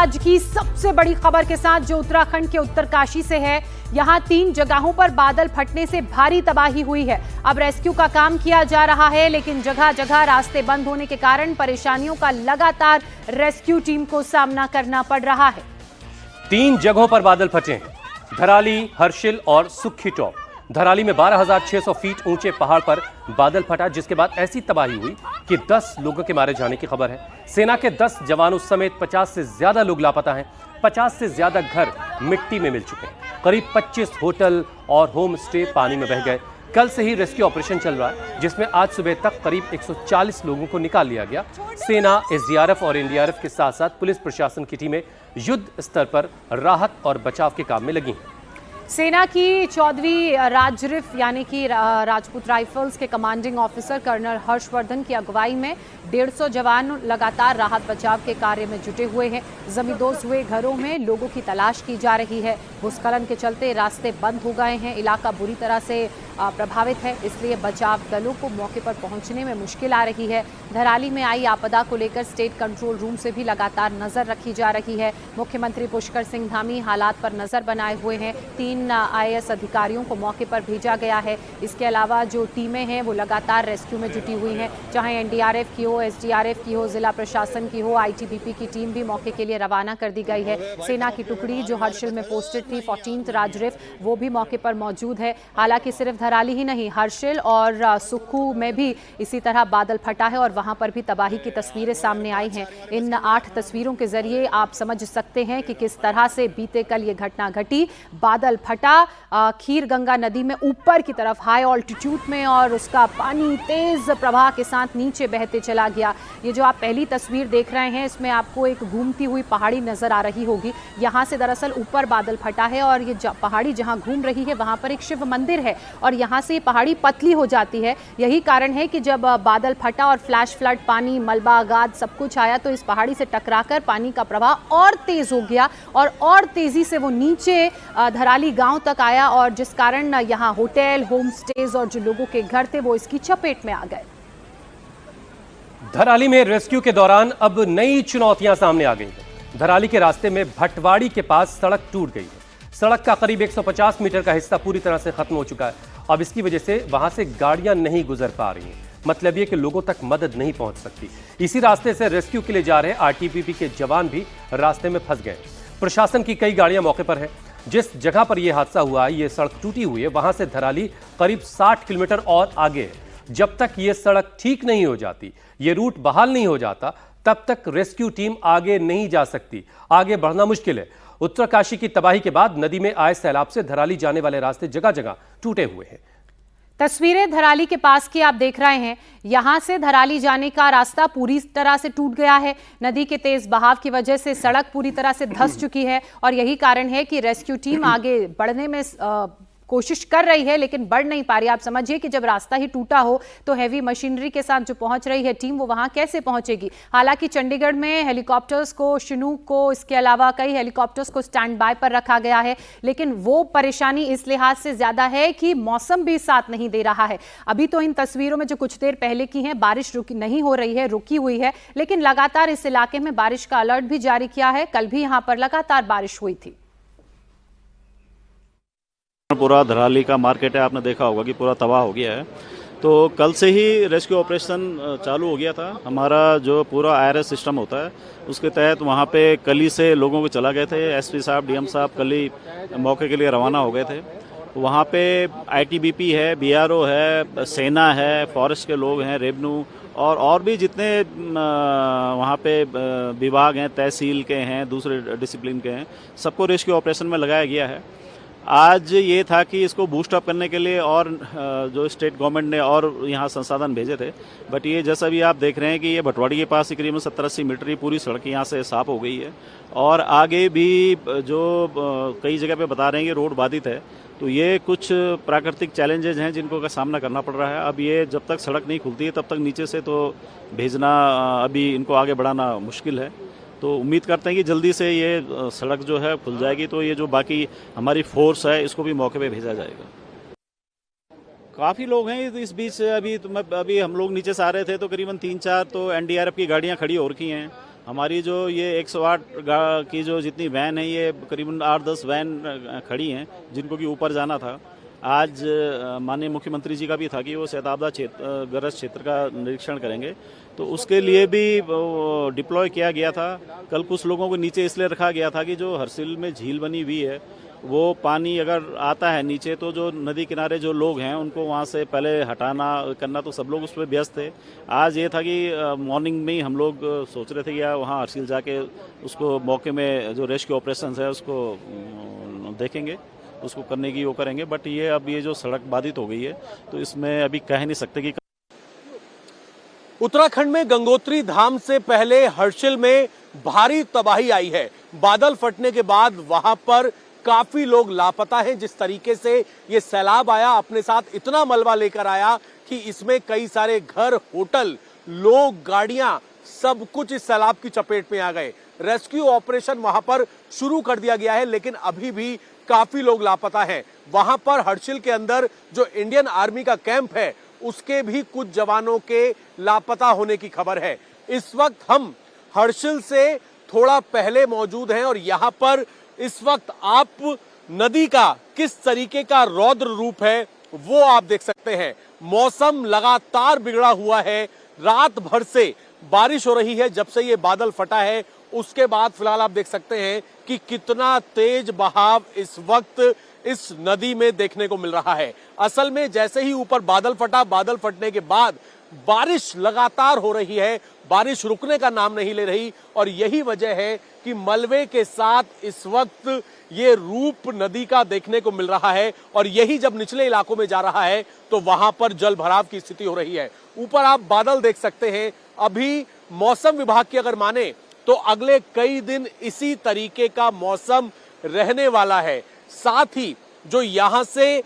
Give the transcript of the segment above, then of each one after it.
आज की सबसे बड़ी खबर के साथ जो उत्तराखंड के उत्तरकाशी से है। यहां 3 जगहों पर बादल फटने से भारी तबाही हुई है। अब रेस्क्यू का काम किया जा रहा है, लेकिन जगह जगह रास्ते बंद होने के कारण परेशानियों का लगातार रेस्क्यू टीम को सामना करना पड़ रहा है। 3 जगहों पर बादल फटे हैं, धराली, हर्षिल और सुखी टॉप। धराली में 12,600 फीट ऊंचे पहाड़ पर बादल फटा, जिसके बाद ऐसी तबाही हुई कि 10 लोगों के मारे जाने की खबर है। सेना के 10 जवानों समेत 50 से ज्यादा लोग लापता हैं। 50 से ज्यादा घर मिट्टी में मिल चुके हैं। करीब 25 होटल और होम स्टे पानी में बह गए। कल से ही रेस्क्यू ऑपरेशन चल रहा है, जिसमें आज सुबह तक करीब 140 लोगों को निकाल लिया गया। सेना, एसडीआरएफ और एनडीआरएफ के साथ साथ पुलिस प्रशासन की टीमें युद्ध स्तर पर राहत और बचाव के काम में लगी हैं। सेना की 14वीं राजरिफ यानी कि राजपूत राइफल्स के कमांडिंग ऑफिसर कर्नल हर्षवर्धन की अगुवाई में 150 जवान लगातार राहत बचाव के कार्य में जुटे हुए हैं। जमींदोज हुए घरों में लोगों की तलाश की जा रही है। भूस्खलन के चलते रास्ते बंद हो गए हैं। इलाका बुरी तरह से प्रभावित है, इसलिए बचाव दलों को मौके पर पहुंचने में मुश्किल आ रही है। धराली में आई आपदा को लेकर स्टेट कंट्रोल रूम से भी लगातार नजर रखी जा रही है। मुख्यमंत्री पुष्कर सिंह धामी हालात पर नजर बनाए हुए हैं। 3 आईएएस अधिकारियों को मौके पर भेजा गया है। इसके अलावा जो टीमें हैं वो लगातार रेस्क्यू में जुटी हुई हैं, चाहे एनडीआरएफ की हो, एसडीआरएफ की हो, जिला प्रशासन की हो, आईटीबीपी की टीम भी मौके के लिए रवाना कर दी गई है। सेना की टुकड़ी जो हर्षिल में पोस्टेड थी 14th राजरिफ, वो भी मौके पर मौजूद है। हालांकि सिर्फ धराली ही नहीं, हर्षिल और सुक्खू में भी इसी तरह बादल फटा है और वहां पर भी तबाही की तस्वीरें सामने आई हैं। इन 8 तस्वीरों के जरिए आप समझ सकते हैं कि किस तरह से बीते कल ये घटना घटी। बादल फटा खीर गंगा नदी में ऊपर की तरफ हाई ऑल्टीट्यूड में, और उसका पानी तेज प्रवाह के साथ नीचे बहते चला गया। ये जो आप पहली तस्वीर देख रहे हैं, इसमें आपको एक घूमती हुई पहाड़ी नजर आ रही होगी। यहाँ से दरअसल ऊपर बादल फटा है और ये पहाड़ी जहाँ घूम रही है वहाँ पर एक शिव मंदिर है और यहाँ से पहाड़ी पतली हो जाती है। यही कारण है कि जब बादल फटा और फ्लैश फ्लड, पानी, मलबा, गाद सब कुछ आया तो इस पहाड़ी से टकराकर पानी का प्रवाह और तेज हो गया और तेजी से वो नीचे धराली गांव तक आया, और जिस कारण यहाँ होटल, होम स्टेज और जो लोगों के घर थे वो इसकी चपेट में आ गए। धराली में रेस्क्यू के दौरान अब नई चुनौतियां सामने आ गई हैं। धराली के रास्ते में भटवाड़ी के पास सड़क टूट गई है। सड़क का करीब 150 मीटर का हिस्सा पूरी तरह से खत्म हो चुका है। अब इसकी वजह से वहां से गाड़ियां नहीं गुजर पा रही हैं। मतलब ये कि लोगों तक मदद नहीं पहुंच सकती। इसी रास्ते से रेस्क्यू के लिए जा रहे आरटीबीपी के जवान भी रास्ते में फंस गए। प्रशासन की कई गाड़ियां मौके पर है। जिस जगह पर यह हादसा हुआ, ये सड़क टूटी हुई है, वहां से धराली करीब 60 किलोमीटर और आगे है। जब तक ये सड़क ठीक नहीं हो जाती, ये रूट बहाल नहीं हो जाता, तब तक रेस्क्यू टीम आगे नहीं जा सकती। आगे बढ़ना मुश्किल है। उत्तरकाशी की तबाही के बाद नदी में आए सैलाब से धराली जाने वाले रास्ते जगह जगह टूटे हुए हैं। तस्वीरें धराली के पास की आप देख रहे हैं। यहां से धराली जाने का रास्ता पूरी तरह से टूट गया है। नदी के तेज बहाव की वजह से सड़क पूरी तरह से धंस चुकी है और यही कारण है कि रेस्क्यू टीम आगे बढ़ने में कोशिश कर रही है लेकिन बढ़ नहीं पा रही। आप समझिए कि जब रास्ता ही टूटा हो तो हैवी मशीनरी के साथ जो पहुंच रही है टीम, वो वहां कैसे पहुंचेगी। हालांकि चंडीगढ़ में हेलीकॉप्टर्स को, शिनूक को, इसके अलावा कई हेलीकॉप्टर्स को स्टैंड बाय पर रखा गया है, लेकिन वो परेशानी इस लिहाज से ज्यादा है कि मौसम भी साथ नहीं दे रहा है। अभी तो इन तस्वीरों में जो कुछ देर पहले की हैं, बारिश रुकी नहीं हो रही है, रुकी हुई है, लेकिन लगातार इस इलाके में बारिश का अलर्ट भी जारी किया है। कल भी यहां पर लगातार बारिश हुई थी। पूरा धराली का मार्केट है, आपने देखा होगा कि पूरा तबाह हो गया है। तो कल से ही रेस्क्यू ऑपरेशन चालू हो गया था। हमारा जो पूरा आईआरएस सिस्टम होता है उसके तहत वहाँ पे कल ही से लोगों को चला गए थे। एसपी साहब, डीएम साहब कल ही मौके के लिए रवाना हो गए थे। वहाँ पे आईटीबीपी है, बीआरओ है, सेना है, फॉरेस्ट के लोग हैं, रेवेन्यू और भी जितने वहाँ पे विभाग हैं, तहसील के हैं, दूसरे डिसिप्लिन के हैं, सबको रेस्क्यू ऑपरेशन में लगाया गया है। आज ये था कि इसको बूस्ट अप करने के लिए और जो स्टेट गवर्नमेंट ने और यहाँ संसाधन भेजे थे, बट ये जैसा भी आप देख रहे हैं कि ये भटवाड़ी के पास करीबन 70-80 मीटर की पूरी सड़क यहाँ से साफ हो गई है और आगे भी जो कई जगह पे बता रहे हैं कि रोड बाधित है। तो ये कुछ प्राकृतिक चैलेंजेज हैं जिनको का सामना करना पड़ रहा है। अब ये जब तक सड़क नहीं खुलती है तब तक नीचे से तो भेजना, अभी इनको आगे बढ़ाना मुश्किल है। तो उम्मीद करते हैं कि जल्दी से ये सड़क जो है खुल जाएगी, तो ये जो बाकी हमारी फोर्स है इसको भी मौके पे भेजा जाएगा। काफ़ी लोग हैं इस बीच। अभी हम लोग नीचे से आ रहे थे तो करीबन 3-4 तो एनडीआरएफ की गाड़ियां खड़ी हो रखी हैं। हमारी जो ये 108 की जो जितनी वैन है, ये करीबन 8-10 वैन खड़ी हैं जिनको कि ऊपर जाना था। आज माननीय मुख्यमंत्री जी का भी था कि वो शताब्दा ग्रस्त क्षेत्र का निरीक्षण करेंगे, तो उसके लिए भी डिप्लॉय किया गया था। कल कुछ लोगों को नीचे इसलिए रखा गया था कि जो हरसिल में झील बनी हुई है, वो पानी अगर आता है नीचे तो जो नदी किनारे जो लोग हैं उनको वहाँ से पहले हटाना करना, तो सब लोग उस पर व्यस्त थे। आज ये था कि मॉर्निंग में ही हम लोग सोच रहे थे कि वहाँ हरसिल जाके उसको मौके में जो रेस्क्यू ऑपरेशन है उसको देखेंगे, उसको करने की वो करेंगे। बट ये अब ये जो सड़क बाधित हो गई है तो इसमें अभी कह नहीं सकते कि उत्तराखंड में गंगोत्री धाम से पहले हर्षिल में भारी तबाही आई है। बादल फटने के बाद वहां पर काफी लोग लापता हैं। जिस तरीके से ये सैलाब आया, अपने साथ इतना मलबा लेकर आया कि इसमें कई सारे घर, होटल, लोग, गाड़ियां, सब कुछ इस सैलाब की चपेट में आ गए। रेस्क्यू ऑपरेशन वहां पर शुरू कर दिया गया है, लेकिन अभी भी काफी लोग लापता हैं। वहां पर हर्षिल के अंदर जो इंडियन आर्मी का कैंप है, उसके भी कुछ जवानों के लापता होने की खबर है। इस वक्त हम हर्षिल से थोड़ा पहले मौजूद हैं और यहां पर इस वक्त आप नदी का किस तरीके का रौद्र रूप है वो आप देख सकते हैं। मौसम लगातार बिगड़ा हुआ है, रात भर से बारिश हो रही है। जब से ये बादल फटा है उसके बाद फिलहाल आप देख सकते हैं कि कितना तेज बहाव इस वक्त इस नदी में देखने को मिल रहा है। असल में जैसे ही ऊपर बादल फटा, बादल फटने के बाद बारिश लगातार हो रही है, बारिश रुकने का नाम नहीं ले रही और यही वजह है कि मलबे के साथ इस वक्त ये रूप नदी का देखने को मिल रहा है। और यही जब निचले इलाकों में जा रहा है तो वहां पर जल भराव की स्थिति हो रही है। ऊपर आप बादल देख सकते हैं। अभी मौसम विभाग की अगर माने तो अगले कई दिन इसी तरीके का मौसम रहने वाला है। साथ ही जो यहां से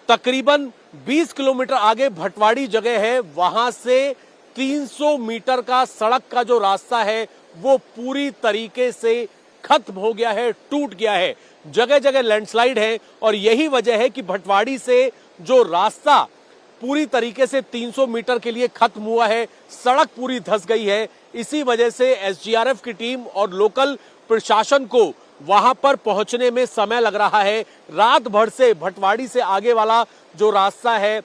तकरीबन 20 किलोमीटर आगे भटवाड़ी जगह है, वहां से 300 मीटर का सड़क का जो रास्ता है वो पूरी तरीके से खत्म हो गया है, टूट गया है। जगह जगह लैंडस्लाइड है और यही वजह है कि भटवाड़ी से जो रास्ता पूरी तरीके से 300 मीटर के लिए खत्म हुआ है, सड़क पूरी धंस गई है। इसी वजह से एसडीआरएफ की टीम और लोकल प्रशासन को वहां पर पहुंचने में समय लग रहा है। रात भर से भटवाड़ी से आगे वाला जो रास्ता है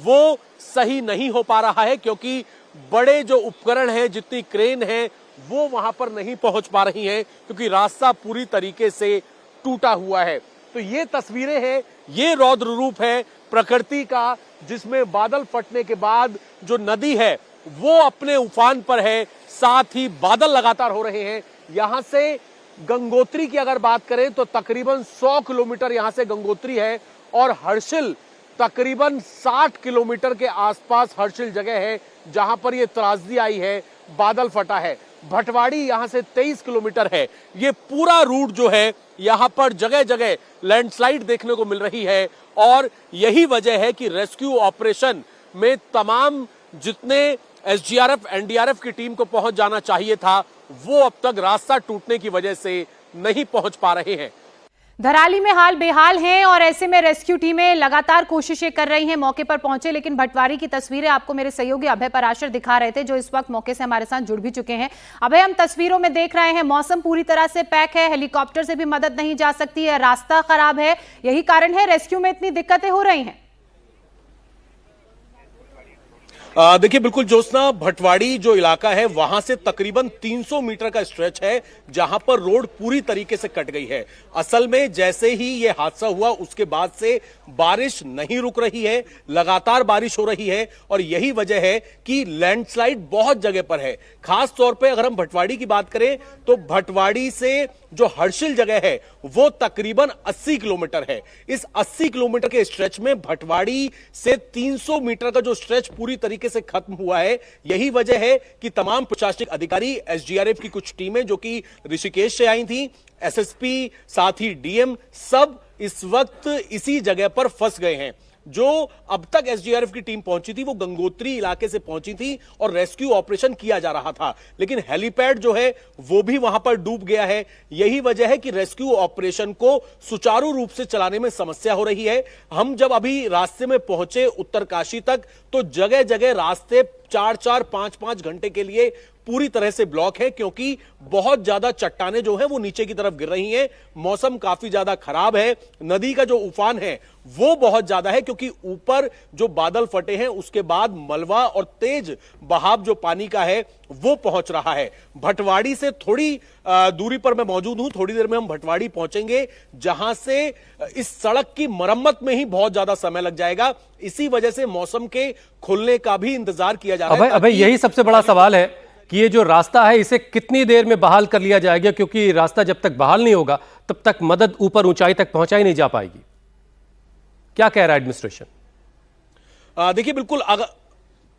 वो सही नहीं हो पा रहा है, क्योंकि बड़े जो उपकरण हैं, जितनी क्रेन है वो वहां पर नहीं पहुंच पा रही हैं, क्योंकि रास्ता पूरी तरीके से टूटा हुआ है। तो ये तस्वीरें हैं, ये रौद्र रूप है प्रकृति का, जिसमें बादल फटने के बाद जो नदी है वो अपने उफान पर है। साथ ही बादल लगातार हो रहे हैं। यहां से गंगोत्री की अगर बात करें तो तकरीबन 100 किलोमीटर यहां से गंगोत्री है और हर्षिल तकरीबन 60 किलोमीटर के आसपास हर्षिल जगह है जहां पर यह त्रासदी आई है, बादल फटा है। भटवाड़ी यहां से 23 किलोमीटर है। ये पूरा रूट जो है यहां पर जगह जगह लैंडस्लाइड देखने को मिल रही है और यही वजह है कि रेस्क्यू ऑपरेशन में तमाम जितने एसडीआरएफ, एनडीआरएफ की टीम को पहुंच जाना चाहिए था वो अब तक रास्ता टूटने की वजह से नहीं पहुंच पा रहे हैं। धराली में हाल बेहाल हैं और ऐसे में रेस्क्यू टीमें लगातार कोशिशें कर रही हैं मौके पर पहुंचे, लेकिन भटवाड़ी की तस्वीरें आपको मेरे सहयोगी अभय पराशर दिखा रहे थे, जो इस वक्त मौके से हमारे साथ जुड़ भी चुके हैं। अभय, हम तस्वीरों में देख रहे हैं मौसम पूरी तरह से पैक है, हेलीकॉप्टर से भी मदद नहीं जा सकती है, रास्ता खराब है, यही कारण है रेस्क्यू में इतनी दिक्कतें हो रही हैं। देखिए बिल्कुल ज्योत्सना, भटवाड़ी जो इलाका है वहां से तकरीबन 300 मीटर का स्ट्रेच है जहां पर रोड पूरी तरीके से कट गई है। असल में जैसे ही ये हादसा हुआ उसके बाद से बारिश नहीं रुक रही है, लगातार बारिश हो रही है और यही वजह है कि लैंडस्लाइड बहुत जगह पर है। खास तौर पे अगर हम भटवाड़ी की बात करें तो भटवाड़ी से जो हर्षिल जगह है वो तकरीबन 80 किलोमीटर है। इस 80 किलोमीटर के स्ट्रेच में भटवाड़ी से 300 मीटर का जो स्ट्रेच पूरी तरीके से खत्म हुआ है। यही वजह है कि तमाम प्रशासनिक अधिकारी, एसडीआरएफ की कुछ टीमें जो कि ऋषिकेश से आई थी, एसएसपी, साथ ही डीएम, सब इस वक्त इसी जगह पर फंस गए हैं। जो अब तक एसडीआरएफ की टीम पहुंची थी वो गंगोत्री इलाके से पहुंची थी और रेस्क्यू ऑपरेशन किया जा रहा था, लेकिन हेलीपैड जो है वो भी वहां पर डूब गया है। यही वजह है कि रेस्क्यू ऑपरेशन को सुचारू रूप से चलाने में समस्या हो रही है। हम जब अभी रास्ते में पहुंचे उत्तरकाशी तक तो जगह जगह रास्ते 4-4, 5-5 घंटे के लिए पूरी तरह से ब्लॉक है, क्योंकि बहुत ज्यादा चट्टानें जो है वो नीचे की तरफ गिर रही हैं। मौसम काफी ज्यादा खराब है। नदी का जो उफान है वो बहुत ज्यादा है, क्योंकि ऊपर जो बादल फटे हैं उसके बाद मलबा और तेज बहाव जो पानी का है वो पहुंच रहा है। भटवाड़ी से थोड़ी दूरी पर मैं मौजूद हूं। थोड़ी देर में हम भटवाड़ी पहुंचेंगे, जहां से इस सड़क की मरम्मत में ही बहुत ज्यादा समय लग जाएगा। इसी वजह से मौसम के खुलने का भी इंतजार किया जा रहा है। अभय, यही सबसे बड़ा सवाल है कि ये जो रास्ता है इसे कितनी देर में बहाल कर लिया जाएगा, क्योंकि रास्ता जब तक बहाल नहीं होगा तब तक मदद ऊपर ऊंचाई तक पहुंचाई नहीं जा पाएगी। क्या कह रहा है एडमिनिस्ट्रेशन? देखिए, बिल्कुल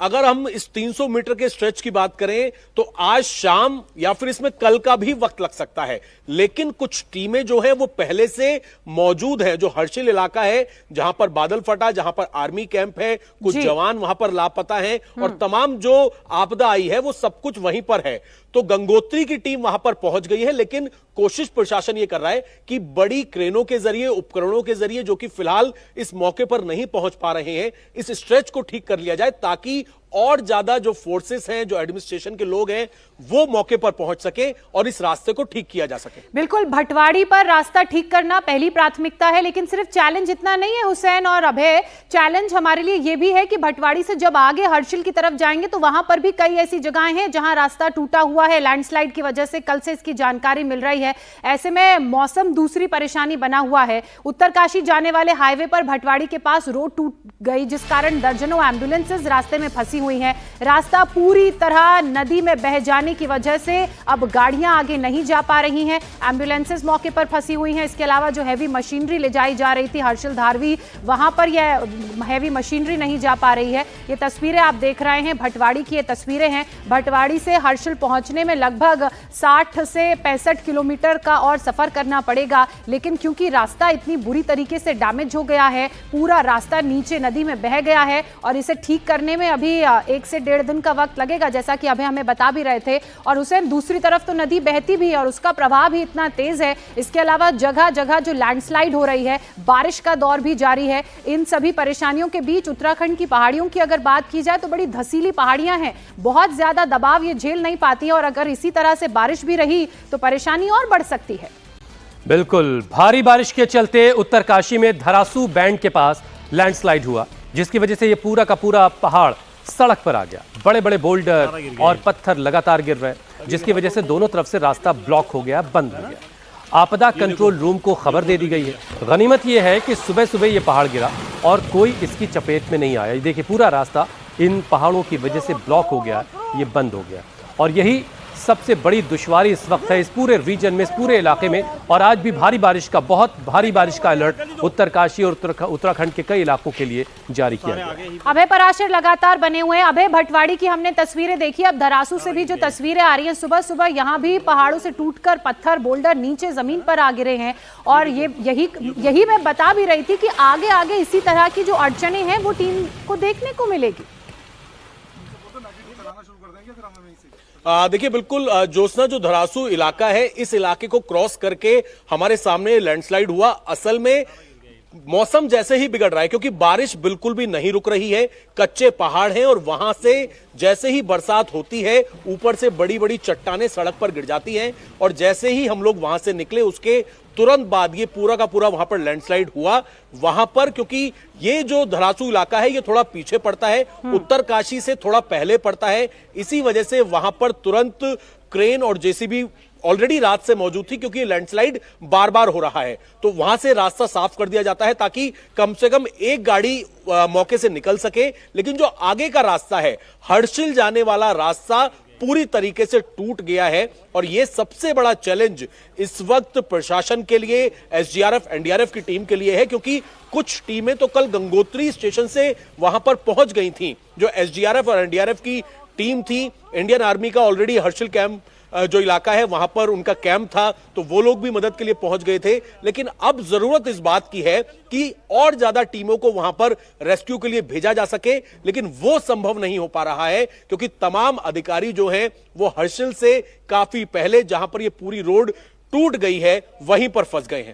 अगर हम इस 300 मीटर के स्ट्रेच की बात करें तो आज शाम या फिर इसमें कल का भी वक्त लग सकता है, लेकिन कुछ टीमें जो है वो पहले से मौजूद है। जो हर्षिल इलाका है जहां पर बादल फटा, जहां पर आर्मी कैंप है, कुछ जवान वहां पर लापता हैं और तमाम जो आपदा आई है वो सब कुछ वहीं पर है। तो गंगोत्री की टीम वहां पर पहुंच गई है, लेकिन कोशिश प्रशासन ये कर रहा है कि बड़ी क्रेनों के जरिए, उपकरणों के जरिए, जो कि फिलहाल इस मौके पर नहीं पहुंच पा रहे हैं, इस स्ट्रेच को ठीक कर लिया जाए, ताकि और ज्यादा जो फोर्सेस हैं, जो एडमिनिस्ट्रेशन के लोग हैं, वो मौके पर पहुंच सके और इस रास्ते को ठीक किया जा सके। बिल्कुल, भटवाड़ी पर रास्ता ठीक करना पहली प्राथमिकता है, लेकिन सिर्फ चैलेंज इतना नहीं है हुसैन और अभय। चैलेंज हमारे लिए यह भी है कि भटवाड़ी से जब आगे हर्षिल की तरफ जाएंगे तो वहां पर भी कई ऐसी जगहें हैं जहां रास्ता टूटा हुआ है लैंडस्लाइड की वजह से। कल से इसकी जानकारी मिल रही है। ऐसे में मौसम दूसरी परेशानी बना हुआ है। उत्तरकाशी जाने वाले हाईवे पर भटवाड़ी के पास रोड टूट गई, जिस कारण दर्जनों एम्बुलेंसेज रास्ते में फंसी हुई हैं। रास्ता पूरी तरह नदी में बह जाने की वजह से अब गाड़ियां आगे नहीं जा पा रही हैं। एम्बुलेंसेज मौके पर फंसी हुई हैं। इसके अलावा जो हैवी मशीनरी ले जाई जा रही थी हर्षिल धारवी, वहां पर यह हैवी मशीनरी नहीं जा पा रही है। ये तस्वीरें आप देख रहे हैं, भटवाड़ी की ये तस्वीरें हैं। भटवाड़ी से हर्षिल पहुंचने में लगभग 60 से 65 किलोमीटर का और सफर करना पड़ेगा, लेकिन क्योंकि रास्ता इतनी बुरी तरीके से डैमेज हो गया है, पूरा रास्ता नीचे नदी में बह गया है और इसे ठीक करने में अभी 1 से 1.5 दिन का वक्त लगेगा, जैसा कि अभी हमें बता भी रहे थे। और हुसैन, दूसरी तरफ तो नदी बहती भी है और उसका प्रवाह भी इतना तेज है। इसके अलावा जगह जगह जो लैंडस्लाइड हो रही है, बारिश का दौर भी जारी है। इन सभी परेशानियों के बीच उत्तराखंड की पहाड़ियों की अगर बात की जाए तो बड़ी धसीली पहाड़ियां हैं, बहुत ज्यादा दबाव ये झेल नहीं पाती है और अगर इसी तरह से बारिश भी रही तो परेशानी और बढ़ सकती है। बिल्कुल, भारी बारिश के चलते उत्तरकाशी में धरासू बैंड के पास लैंडस्लाइड हुआ, जिसकी वजह से ये पूरा का पूरा पहाड़ सड़क पर आ गया। बड़े बड़े बोल्डर और पत्थर लगातार गिर रहे, जिसकी वजह से दोनों तरफ से रास्ता ब्लॉक हो गया, बंद हो गया। आपदा कंट्रोल रूम को खबर दे दी गई है। गनीमत यह है कि सुबह सुबह ये पहाड़ गिरा और कोई इसकी चपेट में नहीं आया। देखिए, पूरा रास्ता इन पहाड़ों की वजह से ब्लॉक हो गया, ये बंद हो गया। और यही सबसे बड़ी दुश्वारी इस वक्त है इस पूरे रीजन में, इस पूरे इलाके में। और आज भी भारी बारिश का, बहुत भारी बारिश का अलर्ट उत्तरकाशी और उत्तराखंड के कई इलाकों के लिए जारी किया गया। अभय पराशर लगातार बने हुए हैं। अभय, भटवाड़ी की हमने तस्वीरें देखी, अब धरासू से भी जो तस्वीरें आ रही हैं, सुबह सुबह यहाँ भी पहाड़ों से टूटकर पत्थर, बोल्डर नीचे जमीन पर आ गिरे हैं। और यही मैं बता भी रही थी कि आगे आगे इसी तरह की जो अड़चने हैं वो टीम को देखने को मिलेगी। देखिए, बिल्कुल ज्योत्सना, जो धरासू इलाका है, इस इलाके को क्रॉस करके हमारे सामने लैंडस्लाइड हुआ। असल में मौसम जैसे ही बिगड़ रहा है, क्योंकि बारिश बिल्कुल भी नहीं रुक रही है, कच्चे पहाड़ हैं और वहां से जैसे ही बरसात होती है ऊपर से बड़ी बड़ी चट्टानें सड़क पर गिर जाती हैं। और जैसे ही हम लोग वहां से निकले उसके तुरंत बाद ये पूरा का पूरा वहां पर लैंडस्लाइड हुआ। वहां पर, क्योंकि ये जो धरासू इलाका है ये थोड़ा पीछे पड़ता है, उत्तरकाशी से थोड़ा पहले पड़ता है, इसी वजह से वहां पर तुरंत क्रेन और जेसीबी ऑलरेडी रात से मौजूद थी, क्योंकि लैंडस्लाइड बार बार हो रहा है। तो वहां से रास्ता साफ कर दिया जाता है ताकि कम से कम एक गाड़ी मौके से निकल सके। लेकिन जो आगे का रास्ता है, हर्षिल जाने वाला रास्ता, पूरी तरीके से टूट गया है। और यह सबसे बड़ा चैलेंज इस वक्त प्रशासन के लिए, एसडीआरएफ, एनडीआरएफ की टीम के लिए है, क्योंकि कुछ टीमें तो कल गंगोत्री स्टेशन से वहां पर पहुंच गई थी। जो एसडीआरएफ और एनडीआरएफ की टीम थी, इंडियन आर्मी का ऑलरेडी हर्षिल कैंप जो इलाका है वहां पर उनका कैंप था, तो वो लोग भी मदद के लिए पहुंच गए थे। लेकिन अब जरूरत इस बात की है कि और ज्यादा टीमों को वहां पर रेस्क्यू के लिए भेजा जा सके, लेकिन वो संभव नहीं हो पा रहा है, क्योंकि तमाम अधिकारी जो हैं वो हर्षिल से काफी पहले, जहां पर ये पूरी रोड टूट गई है, वहीं पर फंस गए हैं।